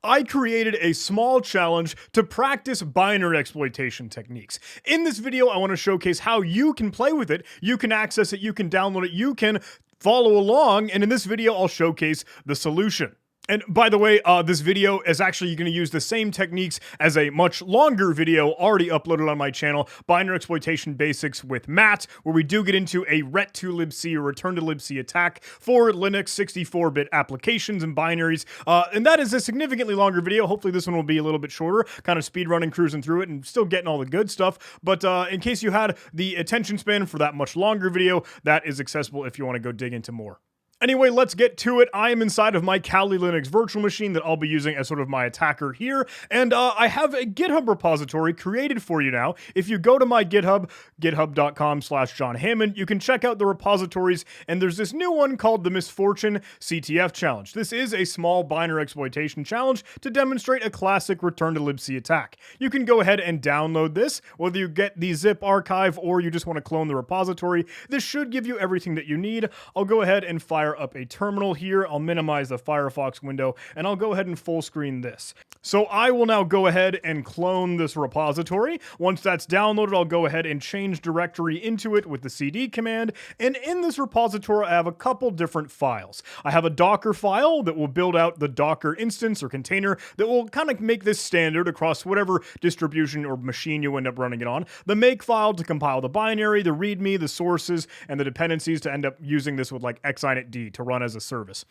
I created a small challenge to practice binary exploitation techniques. In this video, I want to showcase how you can play with it, you can access it, you can download it, you can follow along, and in this video, I'll showcase the solution. And by the way, this video is actually going to use the same techniques as a much longer video already uploaded on my channel, Binary Exploitation Basics with Matt, where we do get into a ret2libc or return to libc attack for Linux 64-bit applications and binaries. And that is a significantly longer video. Hopefully this one will be a little bit shorter, kind of speedrunning, cruising through it, and still getting all the good stuff. But in case you had the attention span for that much longer video, that is accessible if you want to go dig into more. Anyway, let's get to it. I am inside of my Kali Linux virtual machine that I'll be using as sort of my attacker here, and I have a GitHub repository created for you now. If you go to my GitHub, github.com/JohnHammond, you can check out the repositories, and there's this new one called the Misfortune CTF Challenge. This is a small binary exploitation challenge to demonstrate a classic return to libc attack. You can go ahead and download this, whether you get the zip archive or you just want to clone the repository. This should give you everything that you need. I'll go ahead and fire up a terminal here. I'll minimize the Firefox window, and I'll go ahead and full screen this. So I will now go ahead and clone this repository. Once that's downloaded, I'll go ahead and change directory into it with the cd command, and in this repository I have a couple different files. I have a Docker file that will build out the Docker instance or container that will kind of make this standard across whatever distribution or machine you end up running it on. The make file to compile the binary, the readme, the sources, and the dependencies to end up using this with like xinetd to run as a service.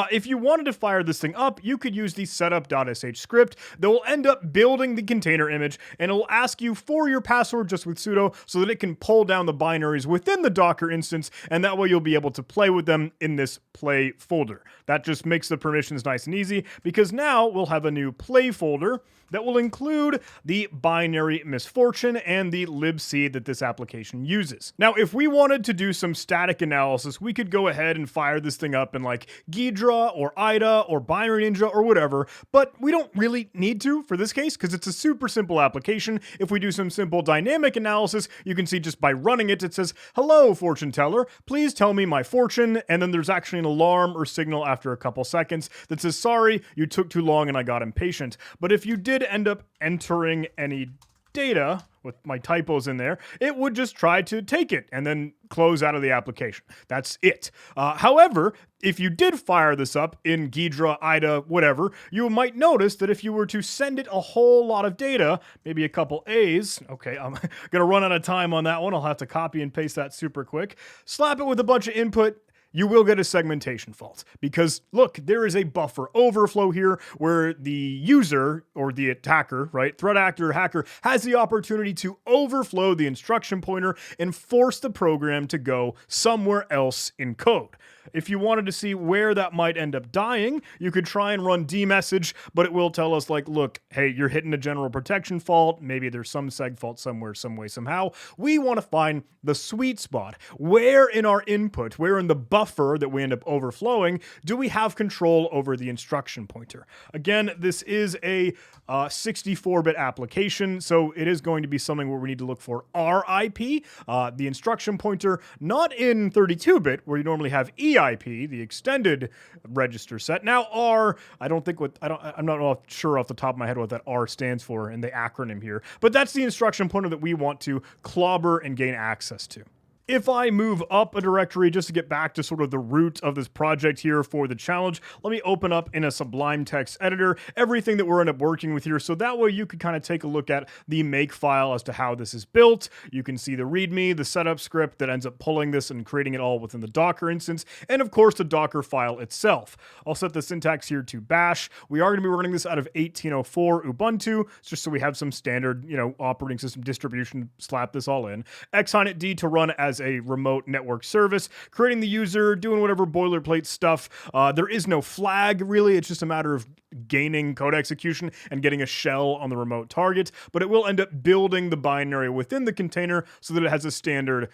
If you wanted to fire this thing up, you could use the setup.sh script that will end up building the container image, and it will ask you for your password just with sudo so that it can pull down the binaries within the Docker instance, and that way you'll be able to play with them in this play folder. That just makes the permissions nice and easy, because now we'll have a new play folder that will include the binary misfortune and the libc that this application uses. Now, if we wanted to do some static analysis, we could go ahead and fire this thing up in like Ghidra or IDA or Binary Ninja or whatever, but we don't really need to for this case because it's a super simple application. If we do some simple dynamic analysis, you can see just by running it, it says, "Hello, fortune teller, please tell me my fortune," and then there's actually an alarm or signal after a couple seconds that says, "Sorry, you took too long and I got impatient." But if you did end up entering any data with my typos in there, it would just try to take it and then close out of the application. That's it. However, if you did fire this up in Ghidra, IDA, whatever, you might notice that if you were to send it a whole lot of data, maybe a couple A's, okay, I'm gonna run out of time on that one. I'll have to copy and paste that super quick. Slap it with a bunch of input, you will get a segmentation fault because look, there is a buffer overflow here where the user or the attacker, right, threat actor, hacker, has the opportunity to overflow the instruction pointer and force the program to go somewhere else in code. If you wanted to see where that might end up dying, you could try and run dmessage, but it will tell us like, look, hey, you're hitting a general protection fault. Maybe there's some seg fault somewhere, some way, somehow. We want to find the sweet spot. Where in our input, where in the buffer that we end up overflowing, do we have control over the instruction pointer? Again, this is a 64-bit application, so it is going to be something where we need to look for RIP, the instruction pointer, not in 32-bit, where you normally have EIP, the extended register set. Now R, I'm not sure off the top of my head what that R stands for in the acronym here, but that's the instruction pointer that we want to clobber and gain access to. If I move up a directory just to get back to sort of the root of this project here for the challenge, let me open up in a Sublime Text editor everything that we're end up working with here, so that way you could kind of take a look at the make file as to how this is built. You can see the readme, the setup script that ends up pulling this and creating it all within the Docker instance, and of course the Docker file itself. I'll set the syntax here to bash. We are going to be running this out of 1804 Ubuntu, just so we have some standard, operating system distribution to slap this all in. xinetd to run as a remote network service, creating the user, doing whatever boilerplate stuff. There is no flag really, it's just a matter of gaining code execution and getting a shell on the remote target, but it will end up building the binary within the container so that it has a standard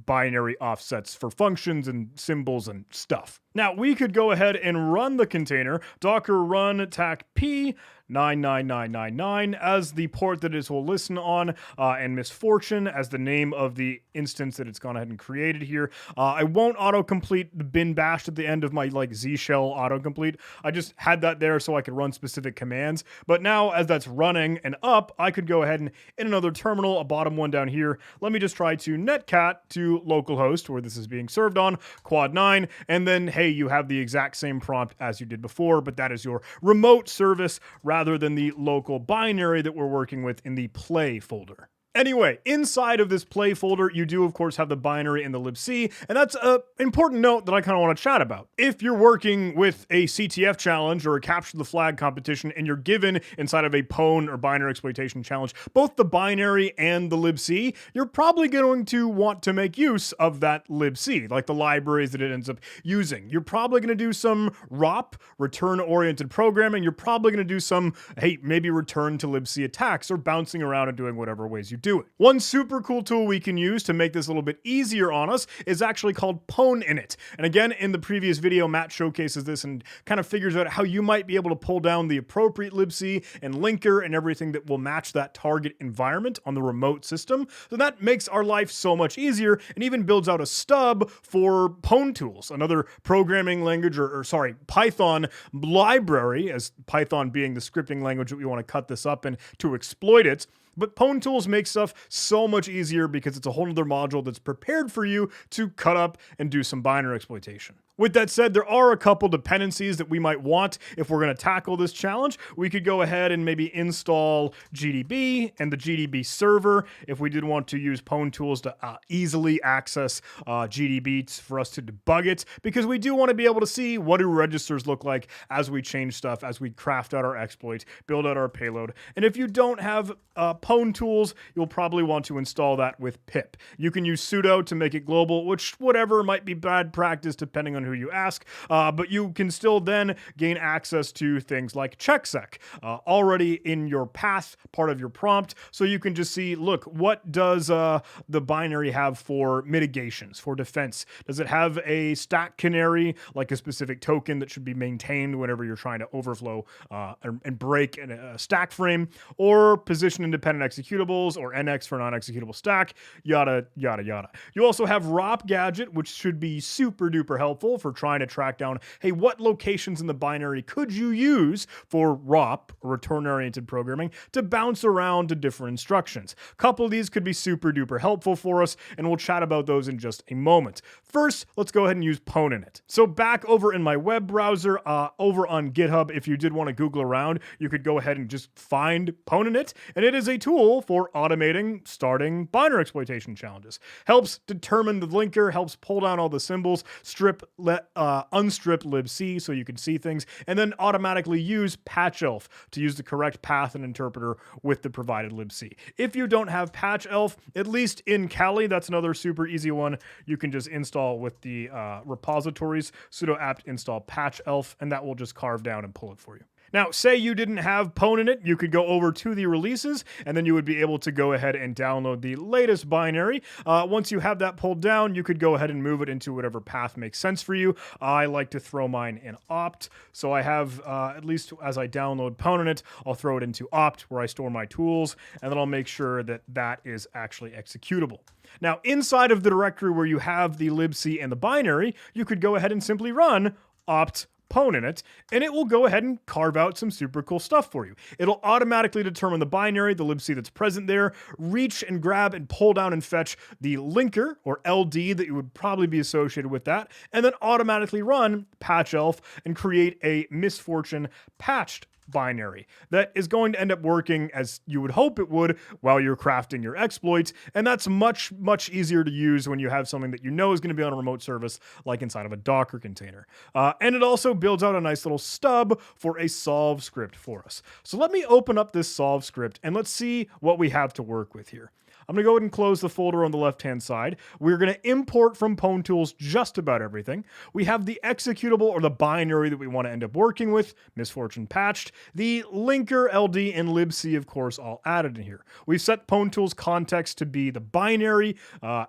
binary offsets for functions and symbols and stuff. Now we could go ahead and run the container, docker run tac p 99999 as the port that it will listen on, and misfortune as the name of the instance that it's gone ahead and created here. I won't autocomplete the bin bashed at the end of my Z shell autocomplete. I just had that there so I could run specific commands. But now as that's running and up, I could go ahead and in another terminal, a bottom one down here, let me just try to netcat to localhost where this is being served on, quad 9, and then, hey, you have the exact same prompt as you did before, but that is your remote service rather than the local binary that we're working with in the play folder. Anyway, inside of this play folder, you do, of course, have the binary and the libc, and that's an important note that I kind of want to chat about. If you're working with a CTF challenge or a capture the flag competition, and you're given inside of a pwn or binary exploitation challenge, both the binary and the libc, you're probably going to want to make use of that libc, like the libraries that it ends up using. You're probably going to do some ROP, return-oriented programming. You're probably going to do some, hey, maybe return to libc attacks or bouncing around and doing whatever ways you do it. One super cool tool we can use to make this a little bit easier on us is actually called Pwninit. And again, in the previous video, Matt showcases this and kind of figures out how you might be able to pull down the appropriate libc and linker and everything that will match that target environment on the remote system. So that makes our life so much easier and even builds out a stub for Pwntools, another programming language or Python library, as Python being the scripting language that we want to cut this up in to exploit it. But Pwntools makes stuff so much easier because it's a whole other module that's prepared for you to cut up and do some binary exploitation. With that said, there are a couple dependencies that we might want if we're going to tackle this challenge. We could go ahead and maybe install GDB and the GDB server if we did want to use Pwntools to easily access GDB for us to debug it, because we do want to be able to see what do registers look like as we change stuff, as we craft out our exploit, build out our payload. And if you don't have Pwntools, you'll probably want to install that with pip. You can use sudo to make it global, which whatever might be bad practice depending on who you ask, but you can still then gain access to things like checksec already in your path, part of your prompt, so you can just see, look, what does the binary have for mitigations, for defense? Does it have a stack canary, like a specific token that should be maintained whenever you're trying to overflow and break a stack frame, or position independent executables, or NX for non-executable stack, yada, yada, yada. You also have ROP gadget, which should be super duper helpful for trying to track down, hey, what locations in the binary could you use for ROP, return-oriented programming, to bounce around to different instructions. A couple of these could be super duper helpful for us, and we'll chat about those in just a moment. First, let's go ahead and use Pwninit. So back over in my web browser, over on GitHub, if you did want to Google around, you could go ahead and just find Pwninit, and it is a tool for automating starting binary exploitation challenges. Helps determine the linker, helps pull down all the symbols, unstrip libc so you can see things, and then automatically use patchelf to use the correct path and interpreter with the provided libc. If you don't have patchelf, at least in Kali, that's another super easy one. You can just install with the repositories sudo apt install patchelf, and that will just carve down and pull it for you. Now, say you didn't have Pwninit, you could go over to the releases, and then you would be able to go ahead and download the latest binary. Once you have that pulled down, you could go ahead and move it into whatever path makes sense for you. I like to throw mine in opt, so I have, at least as I download Pwninit, I'll throw it into opt, where I store my tools, and then I'll make sure that that is actually executable. Now, inside of the directory where you have the libc and the binary, you could go ahead and simply run opt Pwninit, and it will go ahead and carve out some super cool stuff for you. It'll automatically determine the binary, the libc that's present there, reach and grab and pull down and fetch the linker, or LD, that you would probably be associated with that, and then automatically run patchelf and create a misfortune patched binary that is going to end up working as you would hope it would while you're crafting your exploits, and that's much, much easier to use when you have something that you know is going to be on a remote service, like inside of a Docker container. And it also builds out a nice little stub for a solve script for us. So let me open up this solve script and let's see what we have to work with here. I'm going to go ahead and close the folder on the left-hand side. We're going to import from Pwntools just about everything. We have the executable, or the binary, that we want to end up working with, misfortune patched. The linker, LD, and libc, of course, all added in here. We've set Pwntools context to be the binary, the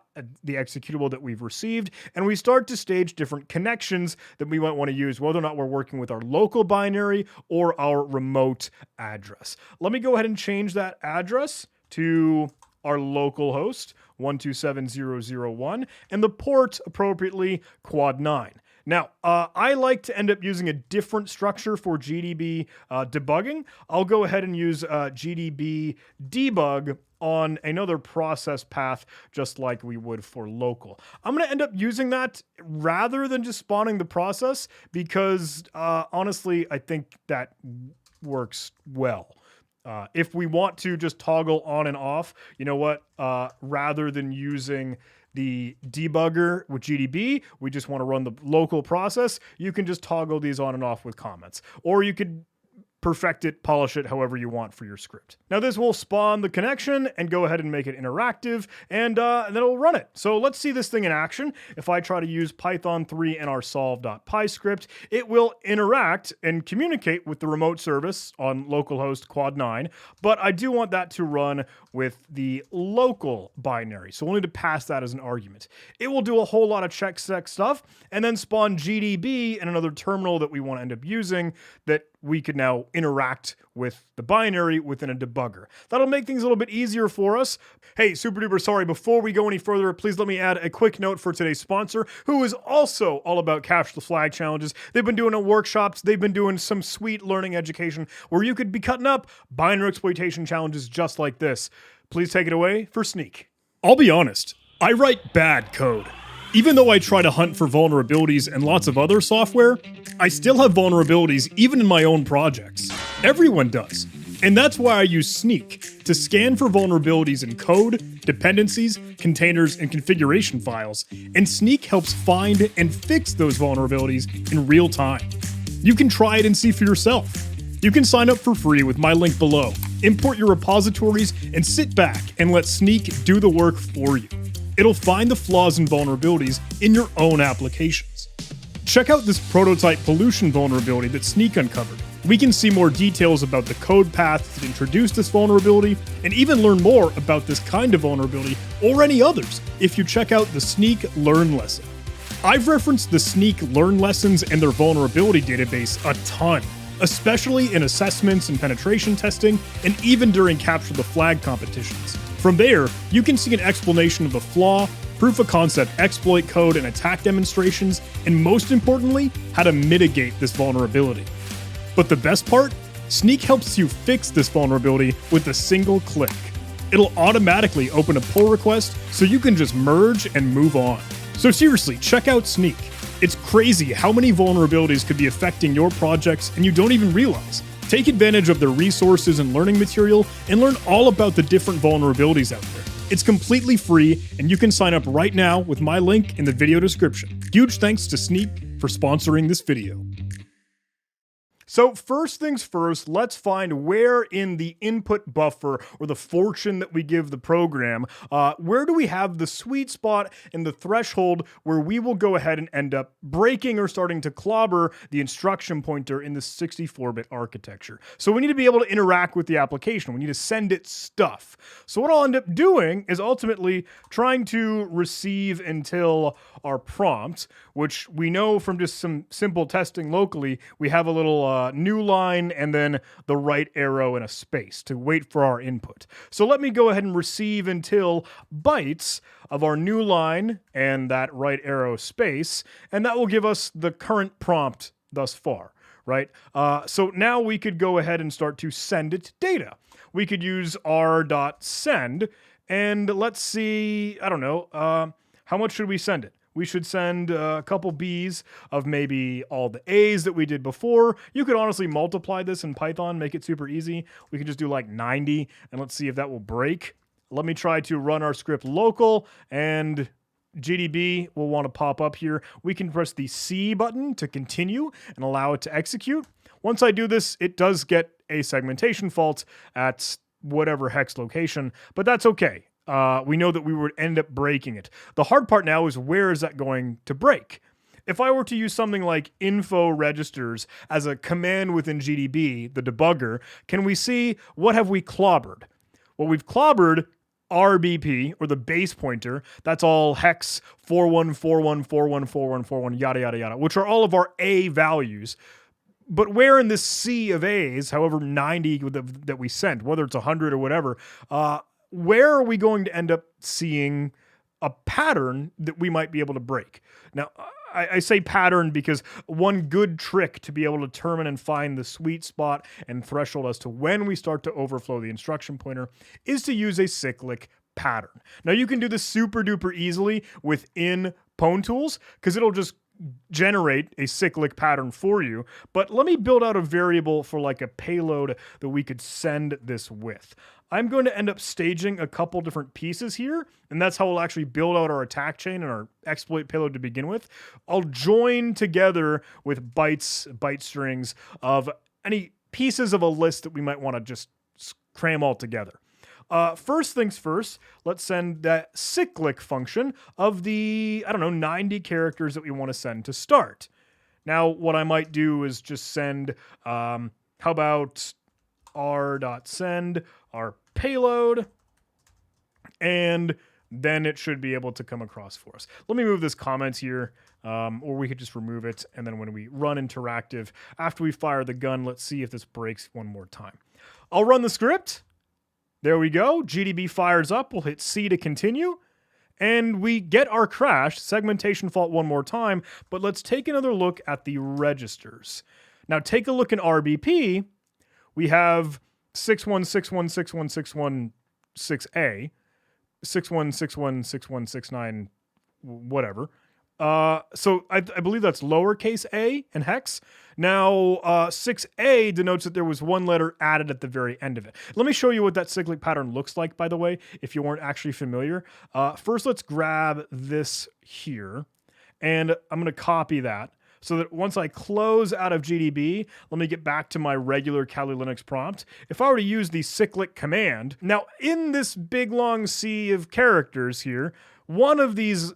executable that we've received, and we start to stage different connections that we might want to use, whether or not we're working with our local binary or our remote address. Let me go ahead and change that address to our local host, 127.0.0.1, and the port appropriately quad 9. Now, I like to end up using a different structure for GDB debugging. I'll go ahead and use GDB debug on another process path, just like we would for local. I'm going to end up using that rather than just spawning the process because honestly, I think that works well. If we want to just toggle on and off, you know what? Rather than using the debugger with GDB, we just want to run the local process. You can just toggle these on and off with comments, or you could perfect it, polish it however you want for your script. Now this will spawn the connection and go ahead and make it interactive, and then it'll run it. So let's see this thing in action. If I try to use Python 3 and our solve.py script, it will interact and communicate with the remote service on localhost quad 9, but I do want that to run with the local binary. So we'll need to pass that as an argument. It will do a whole lot of check stuff and then spawn GDB and another terminal that we want to end up using that we could now interact with the binary within a debugger. That'll make things a little bit easier for us. Hey, super duper sorry, before we go any further, please let me add a quick note for today's sponsor, who is also all about capture the flag challenges. They've been doing workshops, they've been doing some sweet learning education where you could be cutting up binary exploitation challenges just like this. Please take it away for Sneak. I'll be honest, I write bad code. Even though I try to hunt for vulnerabilities in lots of other software, I still have vulnerabilities even in my own projects. Everyone does. And that's why I use Sneak to scan for vulnerabilities in code, dependencies, containers, and configuration files. And Sneak helps find and fix those vulnerabilities in real time. You can try it and see for yourself. You can sign up for free with my link below, import your repositories, and sit back and let Sneak do the work for you. It'll find the flaws and vulnerabilities in your own applications. Check out this prototype pollution vulnerability that Sneak uncovered. We can see more details about the code path that introduced this vulnerability, and even learn more about this kind of vulnerability or any others if you check out the Sneak Learn lesson. I've referenced the Sneak Learn lessons and their vulnerability database a ton, especially in assessments and penetration testing, and even during capture the flag competitions. From there, you can see an explanation of the flaw, proof of concept exploit code and attack demonstrations, and most importantly, how to mitigate this vulnerability. But the best part? Sneak helps you fix this vulnerability with a single click. It'll automatically open a pull request so you can just merge and move on. So seriously, check out Sneak. It's crazy how many vulnerabilities could be affecting your projects and you don't even realize. Take advantage of their resources and learning material and learn all about the different vulnerabilities out there. It's completely free and you can sign up right now with my link in the video description. Huge thanks to Sneak for sponsoring this video. So first things first, let's find where in the input buffer or the fortune that we give the program, where do we have the sweet spot and the threshold where we will go ahead and end up breaking or starting to clobber the instruction pointer in the 64-bit architecture. So we need to be able to interact with the application. We need to send it stuff. So what I'll end up doing is ultimately trying to receive until our prompt, which we know from just some simple testing locally, we have a little new line and then the right arrow and a space to wait for our input. So let me go ahead and receive until bytes of our new line and that right arrow space, and that will give us the current prompt thus far, right? So now we could go ahead and start to send it data. We could use r.send, and let's see, I don't know, how much should we send it? We should send a couple Bs of maybe all the As that we did before. You could honestly multiply this in Python, make it super easy. We could just do like 90, and let's see if that will break. Let me try to run our script local, and GDB will want to pop up here. We can press the C button to continue and allow it to execute. Once I do this, it does get a segmentation fault at whatever hex location, but that's okay. We know that we would end up breaking it. The hard part now is where is that going to break? If I were to use something like info registers as a command within GDB, the debugger, can we see what have we clobbered? Well, we've clobbered RBP, or the base pointer. That's all hex 4141414141, yada, yada, yada, which are all of our A values. But where in this sea of A's, however 90 that we sent, whether it's 100 or whatever, where are we going to end up seeing a pattern that we might be able to break? Now, I say pattern because one good trick to be able to determine and find the sweet spot and threshold as to when we start to overflow the instruction pointer is to use a cyclic pattern. Now you can do this super duper easily within Pwntools because it'll just generate a cyclic pattern for you. But let me build out a variable for like a payload that we could send this with. I'm going to end up staging a couple different pieces here, and that's how we'll actually build out our attack chain and our exploit payload to begin with. I'll join together with byte strings of any pieces of a list that we might want to just cram all together. First things first, let's send that cyclic function of the, 90 characters that we want to send to start. Now, what I might do is just send, how about r.send our payload, and then it should be able to come across for us. Let me move this comment here, or we could just remove it, and then when we run interactive, after we fire the gun, let's see if this breaks one more time. I'll run the script. There we go. GDB fires up. We'll hit C to continue. And we get our crash, segmentation fault one more time, but let's take another look at the registers. Now take a look in RBP. We have 61616161 61616169, whatever. So I believe that's lowercase a and hex. Now, 6a denotes that there was one letter added at the very end of it. Let me show you what that cyclic pattern looks like, by the way, if you weren't actually familiar. First, let's grab this here, and I'm going to copy that so that once I close out of GDB, let me get back to my regular Kali Linux prompt. If I were to use the cyclic command, now in this big long sea of characters here, one of these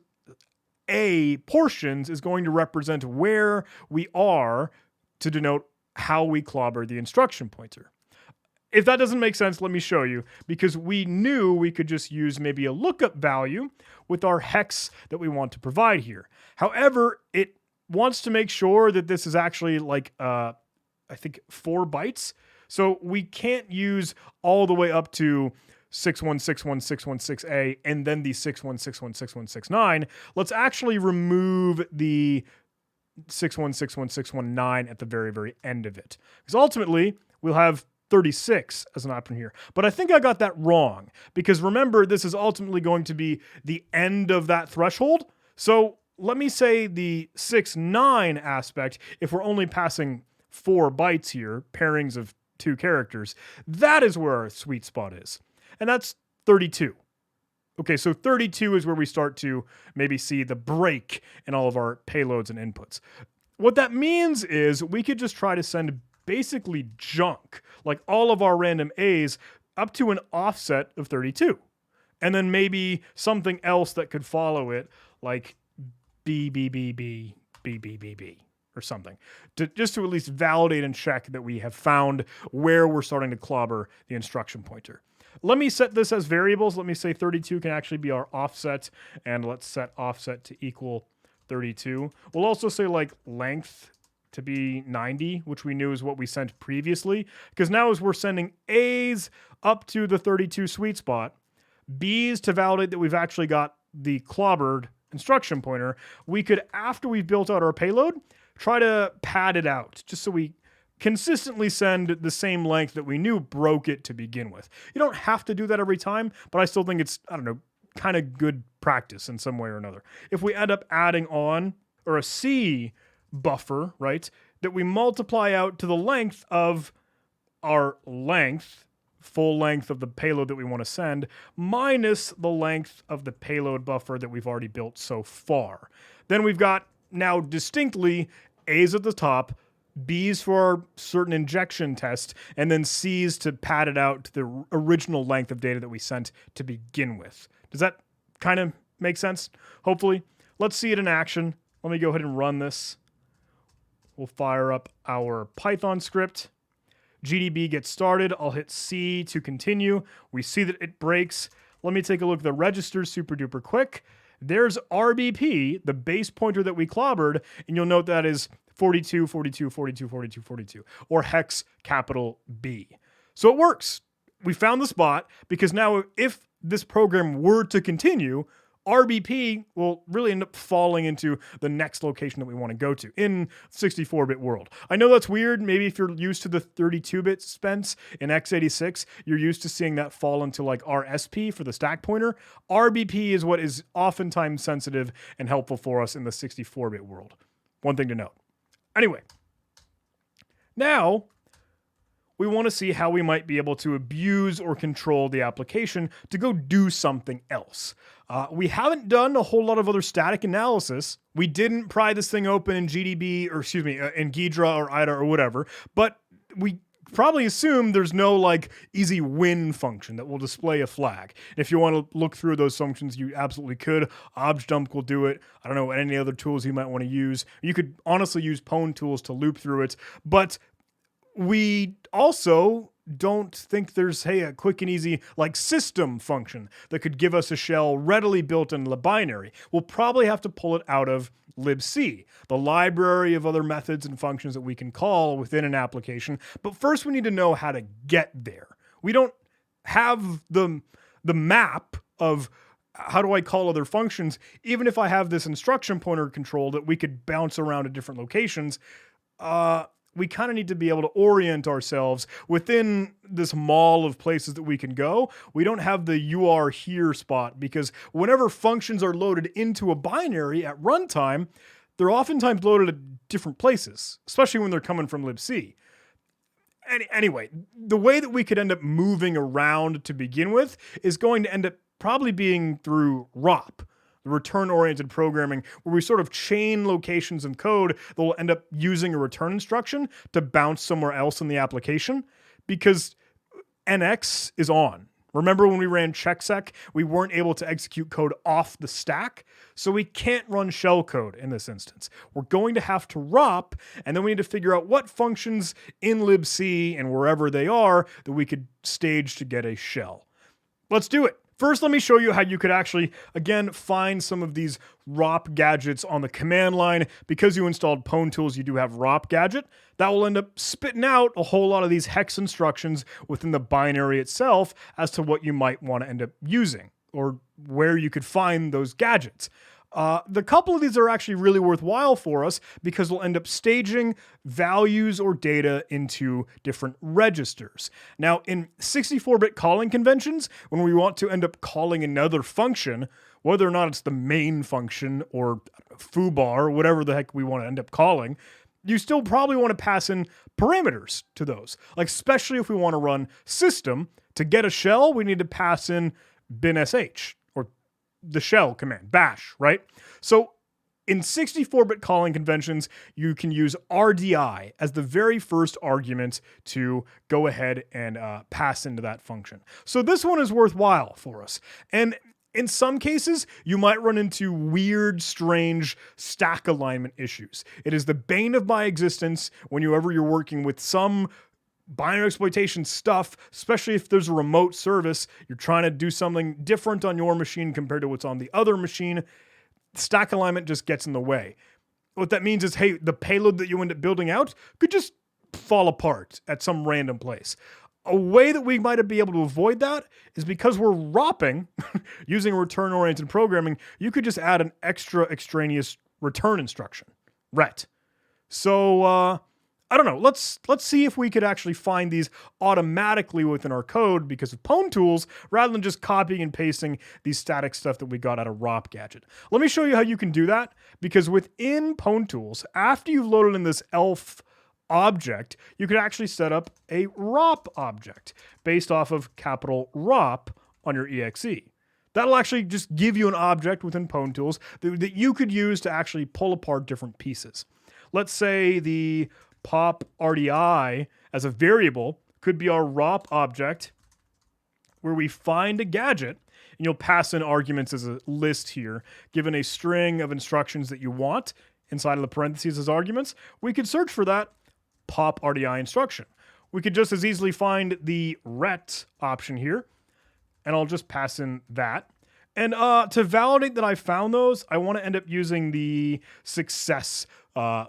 A portions is going to represent where we are to denote how we clobber the instruction pointer. If that doesn't make sense, let me show you, because we knew we could just use maybe a lookup value with our hex that we want to provide here. However, it wants to make sure that this is actually like, I think 4 bytes. So we can't use all the way up to 6161616A and then the 616161669. Let's actually remove the 6161619 at the very, very end of it. Because ultimately, we'll have 36 as an option here. But I think I got that wrong, because remember, this is ultimately going to be the end of that threshold. So let me say the 69 aspect, if we're only passing 4 bytes here, pairings of 2 characters, that is where our sweet spot is. And that's 32. Okay, so 32 is where we start to maybe see the break in all of our payloads and inputs. What that means is we could just try to send basically junk, like all of our random A's, up to an offset of 32. And then maybe something else that could follow it, like B, B, B, B, B, B, B, B, or something, just to at least validate and check that we have found where we're starting to clobber the instruction pointer. Let me set this as variables. Let me say 32 can actually be our offset, and let's set offset to equal 32. We'll also say like length to be 90, which we knew is what we sent previously, because now as we're sending A's up to the 32 sweet spot, B's to validate that we've actually got the clobbered instruction pointer, we could, after we've built out our payload, try to pad it out, just so we consistently send the same length that we knew broke it to begin with. You don't have to do that every time, but I still think it's, kind of good practice in some way or another. If we end up adding on, or a C buffer, right, that we multiply out to the length of our length, full length of the payload that we want to send, minus the length of the payload buffer that we've already built so far. Then we've got now distinctly A's at the top, B's for our certain injection test, and then C's to pad it out to the original length of data that we sent to begin with. Does that kind of make sense? Hopefully. Let's see it in action. Let me go ahead and run this. We'll fire up our Python script. GDB gets started. I'll hit C to continue. We see that it breaks. Let me take a look at the registers super duper quick. There's RBP, the base pointer that we clobbered, and you'll note that is 42, 42, 42, 42, 42, or hex capital B. So it works. We found the spot, because now if this program were to continue, RBP will really end up falling into the next location that we want to go to in 64-bit world. I know that's weird. Maybe if you're used to the 32-bit Spence in x86, you're used to seeing that fall into like RSP for the stack pointer. RBP is what is oftentimes sensitive and helpful for us in the 64-bit world. One thing to note. Anyway, now we want to see how we might be able to abuse or control the application to go do something else. We haven't done a whole lot of other static analysis. We didn't pry this thing open in GDB, or excuse me, in Ghidra or IDA or whatever, but we probably assume there's no like easy win function that will display a flag. And if you want to look through those functions, you absolutely could. Objdump will do it. I don't know any other tools you might want to use. You could honestly use Pwntools to loop through it, but we also don't think there's, hey, a quick and easy like system function that could give us a shell readily built in libinary. We'll probably have to pull it out of libc, the library of other methods and functions that we can call within an application. But first we need to know how to get there. We don't have the map of how do I call other functions, even if I have this instruction pointer control that we could bounce around to different locations. We kind of need to be able to orient ourselves within this mall of places that we can go. We don't have the you are here spot, because whenever functions are loaded into a binary at runtime, they're oftentimes loaded at different places, especially when they're coming from libc. Anyway, the way that we could end up moving around to begin with is going to end up probably being through ROP. Return-oriented programming, where we sort of chain locations in code that will end up using a return instruction to bounce somewhere else in the application, because NX is on. Remember when we ran checksec, we weren't able to execute code off the stack, so we can't run shellcode in this instance. We're going to have to ROP, and then we need to figure out what functions in libc and wherever they are that we could stage to get a shell. Let's do it. First, let me show you how you could actually, again, find some of these ROP gadgets on the command line. Because you installed Pwntools, you do have ROP gadget. That will end up spitting out a whole lot of these hex instructions within the binary itself as to what you might want to end up using, or where you could find those gadgets. The couple of these are actually really worthwhile for us because we'll end up staging values or data into different registers. Now, in 64-bit calling conventions, when we want to end up calling another function, whether or not it's the main function or foobar, whatever the heck we want to end up calling, you still probably want to pass in parameters to those. Like, especially if we want to run system, to get a shell, we need to pass in binsh, the shell command, bash, right? So in 64-bit calling conventions, you can use RDI as the very first argument to go ahead and pass into that function. So this one is worthwhile for us. And in some cases, you might run into weird, strange stack alignment issues. It is the bane of my existence whenever you're working with some binary exploitation stuff, especially if there's a remote service, you're trying to do something different on your machine compared to what's on the other machine. Stack alignment just gets in the way. What that means is, hey, the payload that you end up building out could just fall apart at some random place. A way that we might be able to avoid that is because we're ROPing, using return-oriented programming, you could just add an extra extraneous return instruction, ret. So, I don't know, let's see if we could actually find these automatically within our code because of Pwntools, rather than just copying and pasting these static stuff that we got out of ROP gadget. Let me show you how you can do that, because within Pwntools, after you've loaded in this elf object, you could actually set up a ROP object based off of capital ROP on your exe. That'll actually just give you an object within Pwntools that you could use to actually pull apart different pieces. Let's say the pop RDI as a variable could be our ROP object where we find a gadget, and you'll pass in arguments as a list here, given a string of instructions that you want inside of the parentheses as arguments. We could search for that pop RDI instruction. We could just as easily find the ret option here, and I'll just pass in that. And to validate that I found those, I want to end up using the success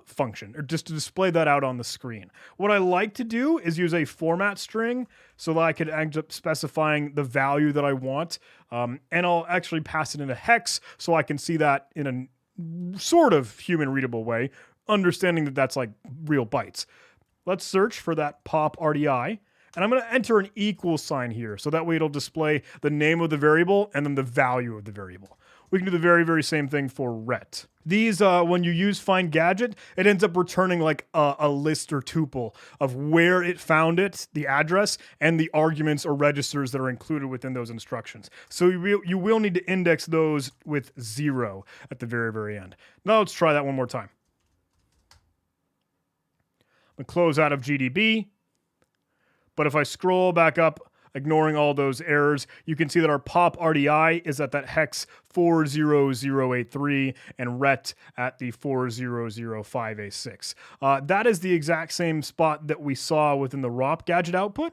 function, or just to display that out on the screen. What I like to do is use a format string so that I could end up specifying the value that I want, and I'll actually pass it in a hex so I can see that in a sort of human readable way, understanding that that's like real bytes. Let's search for that pop RDI, and I'm going to enter an equal sign here, so that way it'll display the name of the variable and then the value of the variable. We can do the very, very same thing for ret. These, when you use find gadget, it ends up returning like a list or tuple of where it found it, the address, and the arguments or registers that are included within those instructions. So you will need to index those with 0 at the very, very end. Now let's try that one more time. I'm going to close out of GDB. But if I scroll back up, ignoring all those errors, you can see that our pop RDI is at that hex 40083 and ret at the 4005A6. That is the exact same spot that we saw within the ROP gadget output.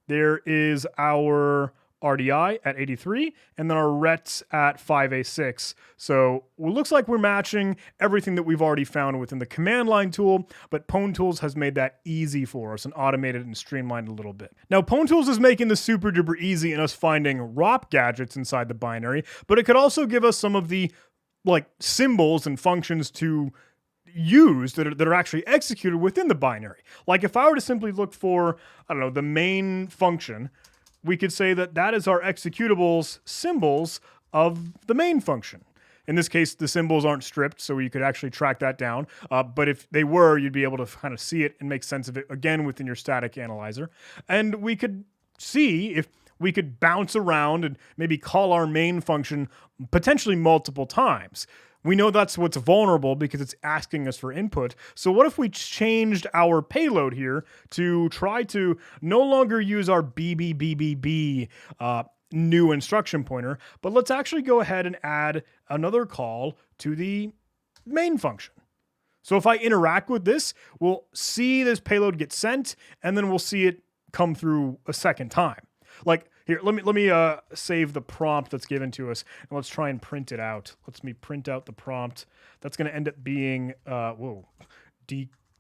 There is our RDI at 83, and then our rets at 5A6. So it looks like we're matching everything that we've already found within the command line tool, but Pwntools has made that easy for us and automated and streamlined a little bit. Now, Pwntools is making this super duper easy in us finding ROP gadgets inside the binary, but it could also give us some of the like symbols and functions to use that are actually executed within the binary. Like if I were to simply look for, I don't know, the main function, we could say that that is our executables symbols of the main function. In this case, the symbols aren't stripped, so you could actually track that down. But if they were, you'd be able to kind of see it and make sense of it again within your static analyzer. And we could see if we could bounce around and maybe call our main function potentially multiple times. We know that's what's vulnerable because it's asking us for input. So what if we changed our payload here to try to no longer use our BBBBB new instruction pointer, but let's actually go ahead and add another call to the main function. So if I interact with this, we'll see this payload get sent, and then we'll see it come through a second time. Like here, let me save the prompt that's given to us, and let's try and print it out. Let's me print out the prompt. That's going to end up being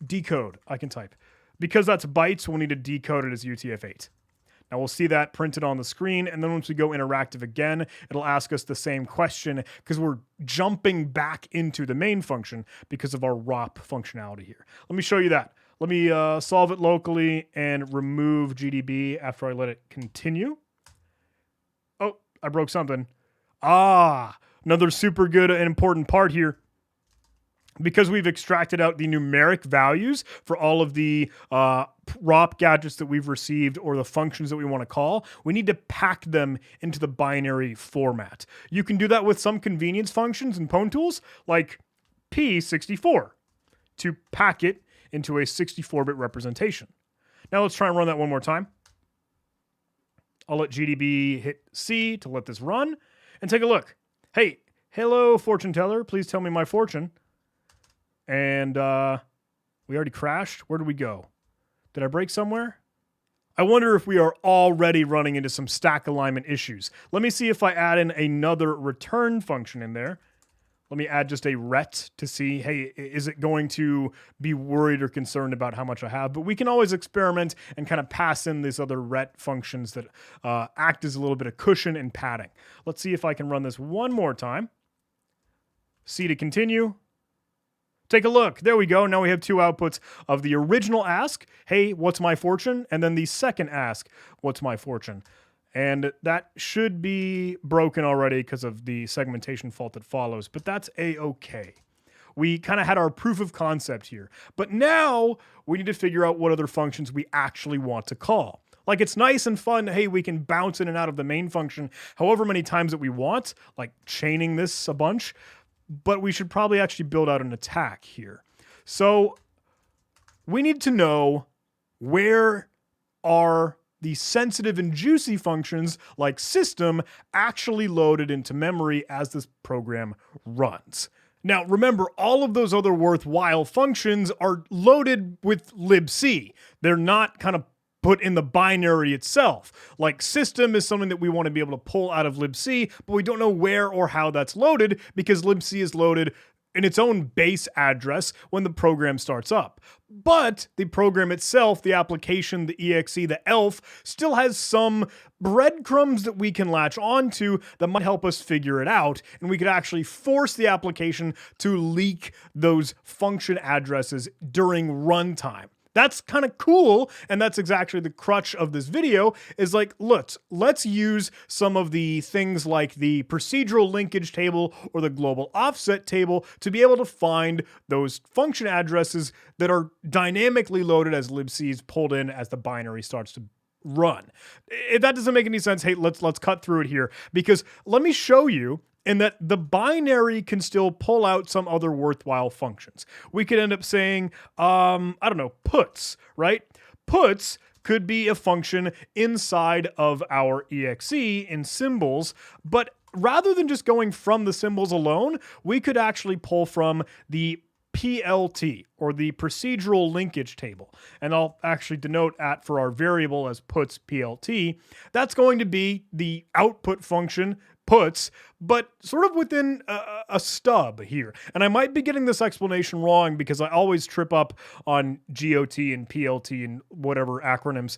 decode. I can type because that's bytes. We'll need to decode it as UTF-8. Now we'll see that printed on the screen, and then once we go interactive again, it'll ask us the same question because we're jumping back into the main function because of our ROP functionality here. Let me show you that. Let me solve it locally and remove GDB after I let it continue. Oh, I broke something. Another super good and important part here. Because we've extracted out the numeric values for all of the ROP gadgets that we've received or the functions that we want to call, we need to pack them into the binary format. You can do that with some convenience functions in Pwntools, like P64, to pack it into a 64-bit representation. Now let's try and run that one more time. I'll let GDB hit C to let this run and take a look. Hey, hello, fortune teller. Please tell me my fortune. And we already crashed. Where did we go? Did I break somewhere? I wonder if we are already running into some stack alignment issues. Let me see if I add in another return function in there. Let me add just a ret to see, hey, is it going to be worried or concerned about how much I have? But we can always experiment and kind of pass in these other ret functions that act as a little bit of cushion and padding. Let's see if I can run this one more time. C to continue. Take a look. There we go. Now we have two outputs of the original ask, hey, what's my fortune? And then the second ask, what's my fortune? And that should be broken already because of the segmentation fault that follows, but that's a-okay. We kind of had our proof of concept here, but now we need to figure out what other functions we actually want to call. Like it's nice and fun, hey, we can bounce in and out of the main function however many times that we want, like chaining this a bunch, but we should probably actually build out an attack here. So we need to know where are the sensitive and juicy functions like system actually loaded into memory as this program runs. Now, remember, all of those other worthwhile functions are loaded with libc. They're not kind of put in the binary itself. Like system is something that we want to be able to pull out of libc, but we don't know where or how that's loaded because libc is loaded in its own base address when the program starts up. But the program itself, the application, the exe, the elf, still has some breadcrumbs that we can latch onto that might help us figure it out, and we could actually force the application to leak those function addresses during runtime. That's kind of cool, and that's exactly the crutch of this video, is like, let's use some of the things like the procedural linkage table or the global offset table to be able to find those function addresses that are dynamically loaded as libc is pulled in as the binary starts to run. If that doesn't make any sense, hey, let's cut through it here, because let me show you in that the binary can still pull out some other worthwhile functions. We could end up saying, I don't know, puts, right? Puts could be a function inside of our exe in symbols, but rather than just going from the symbols alone, we could actually pull from the PLT, or the procedural linkage table. And I'll actually denote at for our variable as puts PLT. That's going to be the output function puts, but sort of within a stub here. And I might be getting this explanation wrong because I always trip up on GOT and PLT and whatever acronyms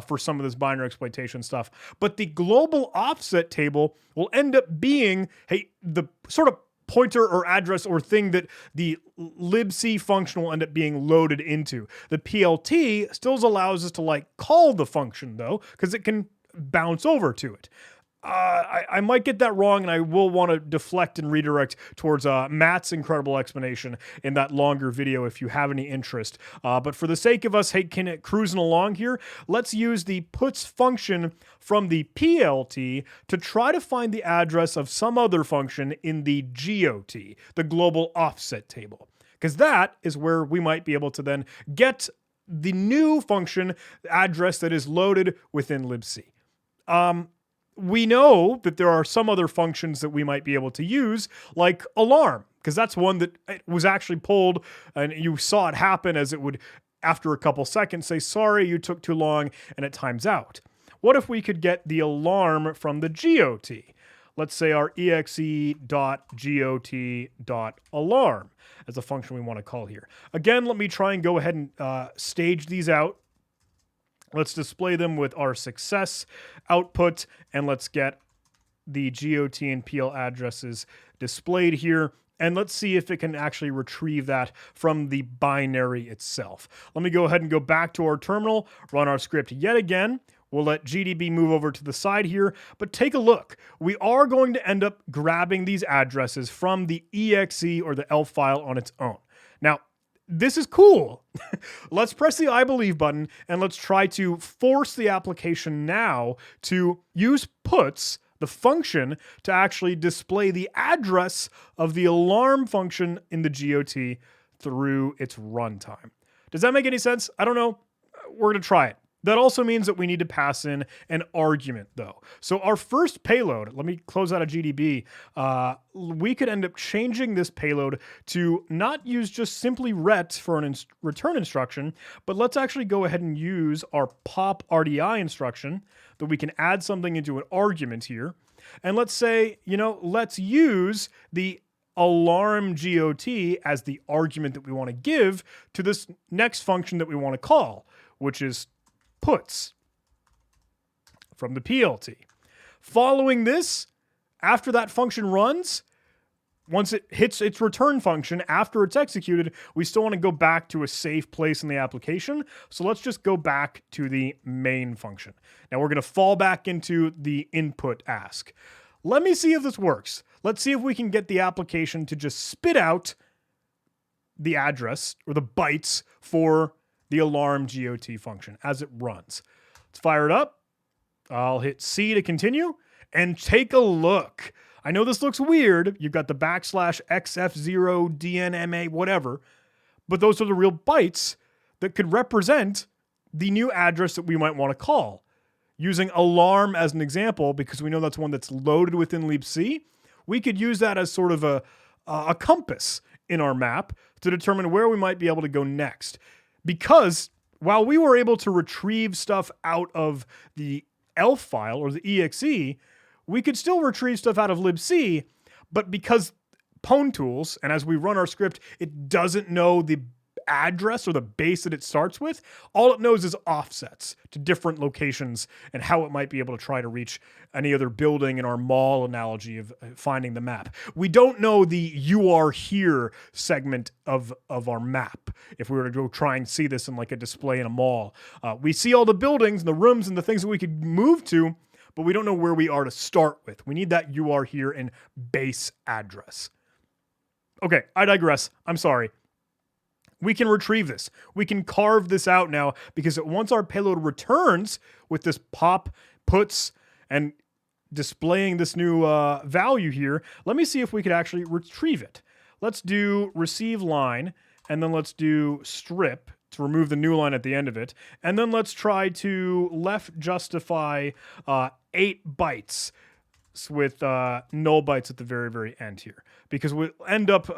for some of this binary exploitation stuff. But the global offset table will end up being, hey, the sort of pointer or address or thing that the libc function will end up being loaded into. The PLT still allows us to like call the function though, because it can bounce over to it. I might get that wrong, and I will want to deflect and redirect towards Matt's incredible explanation in that longer video if you have any interest. But for the sake of us, hey, cruising along here, let's use the puts function from the PLT to try to find the address of some other function in the GOT, the global offset table, because that is where we might be able to then get the new function address that is loaded within libc. We know that there are some other functions that we might be able to use, like alarm, because that's one that was actually pulled, and you saw it happen as it would, after a couple seconds, say, sorry, you took too long, and it times out. What if we could get the alarm from the GOT? Let's say our exe.got.alarm as a function we want to call here. Again, let me try and go ahead and stage these out. Let's display them with our success output, and let's get the GOT and PL addresses displayed here. And let's see if it can actually retrieve that from the binary itself. Let me go ahead and go back to our terminal, run our script yet again. We'll let GDB move over to the side here, but take a look. We are going to end up grabbing these addresses from the exe or the elf file on its own. Now, this is cool. Let's press the I believe button and let's try to force the application now to use puts, the function, to actually display the address of the alarm function in the GOT through its runtime. Does that make any sense? I don't know. We're going to try it. That also means that we need to pass in an argument, though. So our first payload, let me close out a GDB, we could end up changing this payload to not use just simply ret for an return instruction, but let's actually go ahead and use our pop RDI instruction that we can add something into an argument here. And let's say, let's use the alarm GOT as the argument that we want to give to this next function that we want to call, which is puts from the PLT. Following this, after that function runs, once it hits its return function, after it's executed, we still want to go back to a safe place in the application. So let's just go back to the main function. Now we're going to fall back into the input ask. Let me see if this works. Let's see if we can get the application to just spit out the address or the bytes for the alarm GOT function as it runs. Let's fire it up. I'll hit C to continue and take a look. I know this looks weird. You've got the \xf0 dnma whatever, but those are the real bytes that could represent the new address that we might want to call. Using alarm as an example, because we know that's one that's loaded within libc, we could use that as sort of a compass in our map to determine where we might be able to go next. Because while we were able to retrieve stuff out of the elf file or the exe, we could still retrieve stuff out of libc, but because Pwntools, and as we run our script, it doesn't know the address or the base that it starts with. All it knows is offsets to different locations and how it might be able to try to reach any other building in our mall analogy of finding the map. We don't know the "you are here" segment of our map. If we were to go try and see this in like a display in a mall, we see all the buildings and the rooms and the things that we could move to, but we don't know where we are to start with. We need that "you are here" in base address. Okay, I digress. I'm sorry. We can retrieve this. We can carve this out now because once our payload returns with this pop, puts, and displaying this new value here, let me see if we could actually retrieve it. Let's do receive line, and then let's do strip to remove the new line at the end of it. And then let's try to left justify 8 bytes with null bytes at the very, very end here. Because we'll end up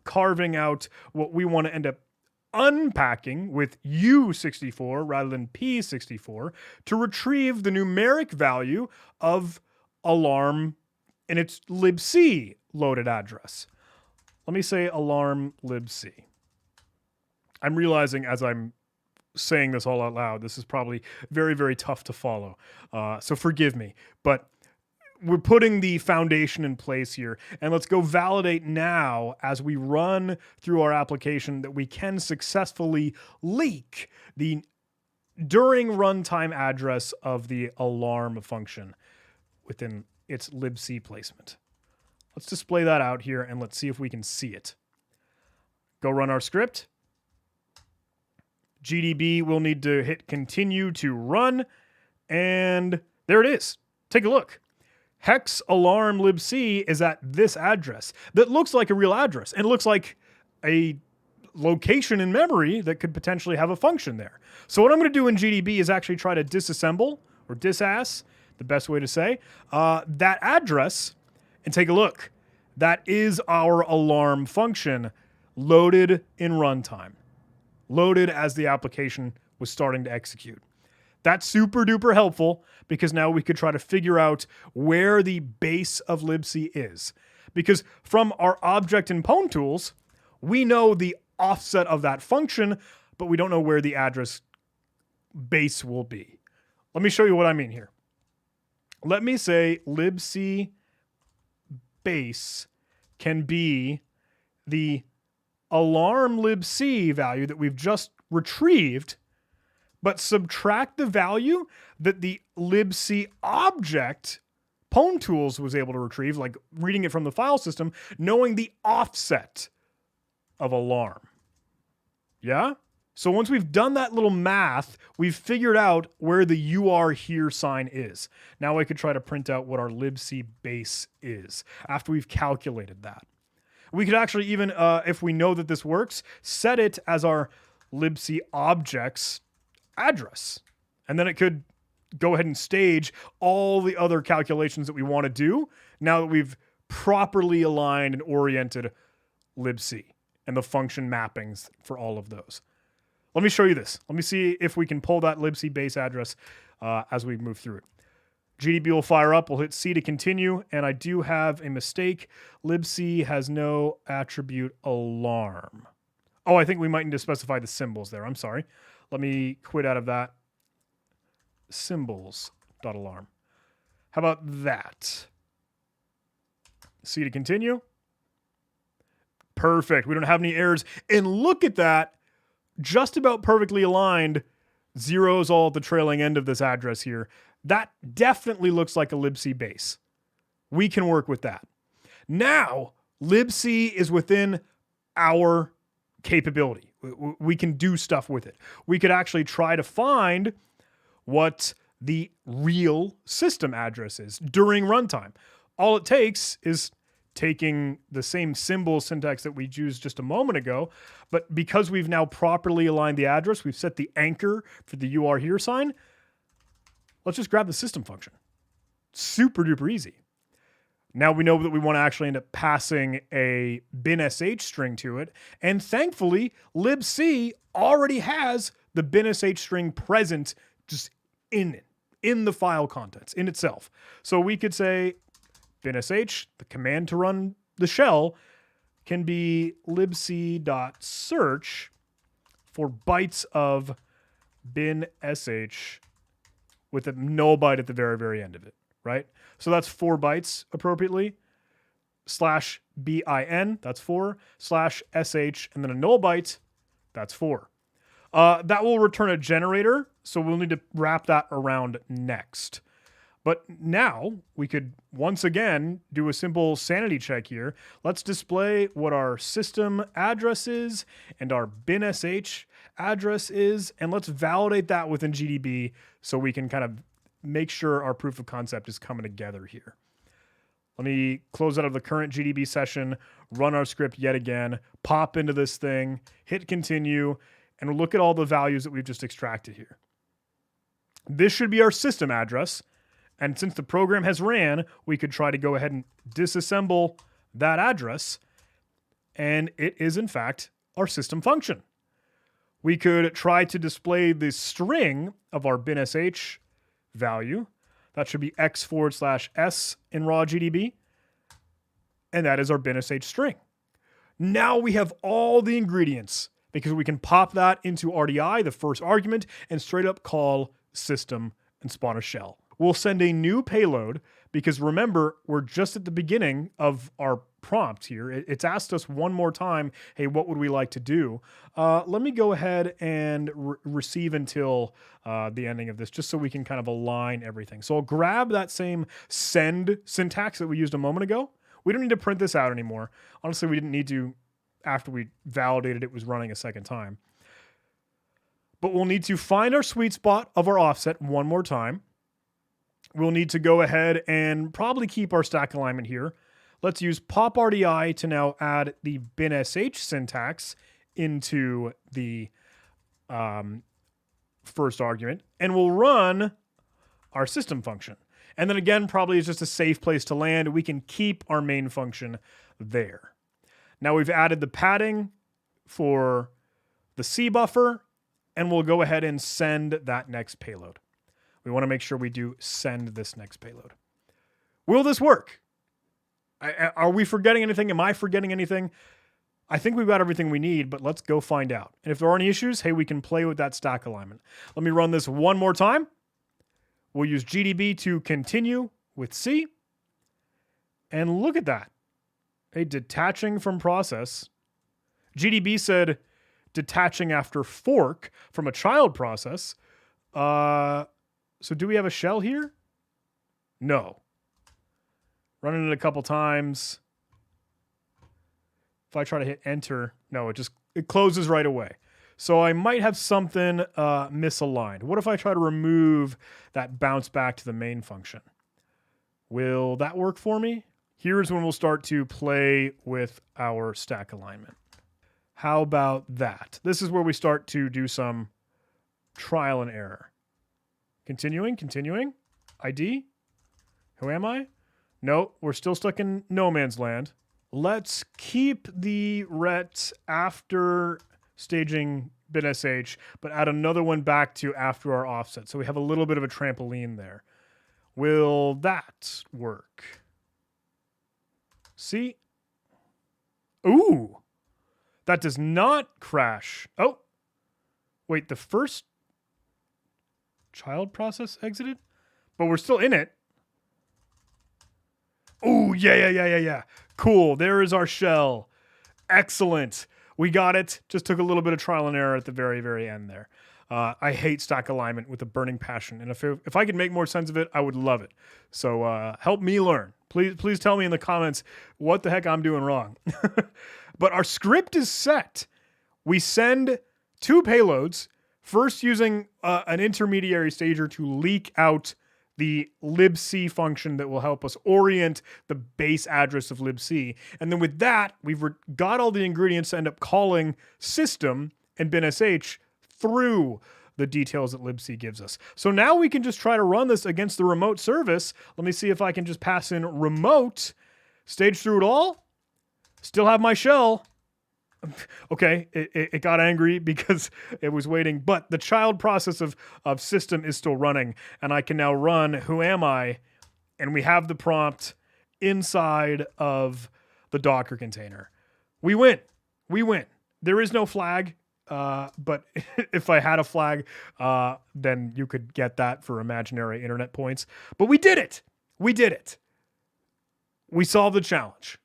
carving out what we want to end up unpacking with U64 rather than P64 to retrieve the numeric value of alarm in its libc loaded address. Let me say alarm libc. I'm realizing as I'm saying this all out loud, this is probably very, very tough to follow. So forgive me, but we're putting the foundation in place here, and let's go validate now as we run through our application that we can successfully leak the during runtime address of the alarm function within its libc placement. Let's display that out here and let's see if we can see it. Go run our script. GDB will need to hit continue to run, and there it is. Take a look. Hex alarm libc is at this address that looks like a real address and looks like a location in memory that could potentially have a function there. So what I'm going to do in GDB is actually try to disassemble or disass, the best way to say, that address and take a look. That is our alarm function loaded in runtime, loaded as the application was starting to execute. That's super duper helpful because now we could try to figure out where the base of libc is. Because from our object in Pwntools, we know the offset of that function, but we don't know where the address base will be. Let me show you what I mean here. Let me say libc base can be the alarm libc value that we've just retrieved, but subtract the value that the libc object Pwntools was able to retrieve, like reading it from the file system, knowing the offset of alarm. Yeah? So once we've done that little math, we've figured out where the "you are here" sign is. Now I could try to print out what our libc base is after we've calculated that. We could actually even, if we know that this works, set it as our libc object's address. And then it could go ahead and stage all the other calculations that we want to do now that we've properly aligned and oriented libc and the function mappings for all of those. Let me show you this. Let me see if we can pull that libc base address as we move through it. GDB will fire up. We'll hit C to continue. And I do have a mistake. Libc has no attribute alarm. Oh, I think we might need to specify the symbols there. I'm sorry. Let me quit out of that. Symbols.alarm. How about that? C to continue. Perfect. We don't have any errors. And look at that. Just about perfectly aligned. Zeros all at the trailing end of this address here. That definitely looks like a libc base. We can work with that. Now, libc is within our capability. We can do stuff with it. We could actually try to find what the real system address is during runtime. All it takes is taking the same symbol syntax that we used just a moment ago, but because we've now properly aligned the address, we've set the anchor for the "you are here" sign, let's just grab the system function. Super duper easy. Now we know that we want to actually end up passing a bin.sh string to it, and thankfully, libc already has the bin.sh string present just in it, in the file contents, in itself. So we could say bin.sh, the command to run the shell, can be libc.search for bytes of bin sh with a null byte at the very, very end of it, right? So that's 4 bytes appropriately. /bin, that's 4, /sh, and then a null byte, that's 4. That will return a generator, so we'll need to wrap that around next. But now we could once again do a simple sanity check here. Let's display what our system address is and our bin sh address is, and let's validate that within GDB so we can kind of make sure our proof of concept is coming together here. Let me close out of the current GDB session, run our script yet again, pop into this thing, hit continue, and look at all the values that we've just extracted here. This should be our system address. And since the program has ran, we could try to go ahead and disassemble that address. And it is, in fact, our system function. We could try to display the string of our bin sh value. That should be x/s in raw GDB. And that is our bin sh string. Now we have all the ingredients because we can pop that into RDI, the first argument, and straight up call system and spawn a shell. We'll send a new payload because remember, we're just at the beginning of our prompt here. It's asked us one more time, hey, what would we like to do? Let me go ahead and receive until the ending of this just so we can kind of align everything. So I'll grab that same send syntax that we used a moment ago. We don't need to print this out anymore. Honestly, we didn't need to after we validated it was running a second time. But we'll need to find our sweet spot of our offset one more time. We'll need to go ahead and probably keep our stack alignment here. Let's use pop RDI to now add the bin sh syntax into the first argument. And we'll run our system function. And then again, probably it's just a safe place to land. We can keep our main function there. Now we've added the padding for the C buffer, and we'll go ahead and send that next payload. We want to make sure we do send this next payload. Will this work? Are we forgetting anything? Am I forgetting anything? I think we've got everything we need, but let's go find out. And if there are any issues, hey, we can play with that stack alignment. Let me run this one more time. We'll use GDB to continue with C. And look at that. A detaching from process. GDB said detaching after fork from a child process. So do we have a shell here? No. Running it a couple times. If I try to hit enter, no, it closes right away. So I might have something misaligned. What if I try to remove that bounce back to the main function? Will that work for me? Here's when we'll start to play with our stack alignment. How about that? This is where we start to do some trial and error. Continuing. ID. Who am I? No, we're still stuck in no man's land. Let's keep the ret after staging bin sh, but add another one back to after our offset. So we have a little bit of a trampoline there. Will that work? See? Ooh, that does not crash. Oh, wait, the first child process exited, but we're still in it. Ooh, yeah. Cool, there is our shell. Excellent. We got it. Just took a little bit of trial and error at the very, very end there. I hate stack alignment with a burning passion. And if I could make more sense of it, I would love it. So help me learn. Please tell me in the comments what the heck I'm doing wrong. But our script is set. We send 2 payloads, first using an intermediary stager to leak out the libc function that will help us orient the base address of libc. And then with that, we've got all the ingredients to end up calling system and bin sh through the details that libc gives us. So now we can just try to run this against the remote service. Let me see if I can just pass in remote, stage through it all, still have my shell. Okay, it got angry because it was waiting, but the child process of system is still running, and I can now run who am I, and we have the prompt inside of the Docker container. We win. We win. There is no flag, but if I had a flag, then you could get that for imaginary internet points. But we did it. We did it. We solved the challenge.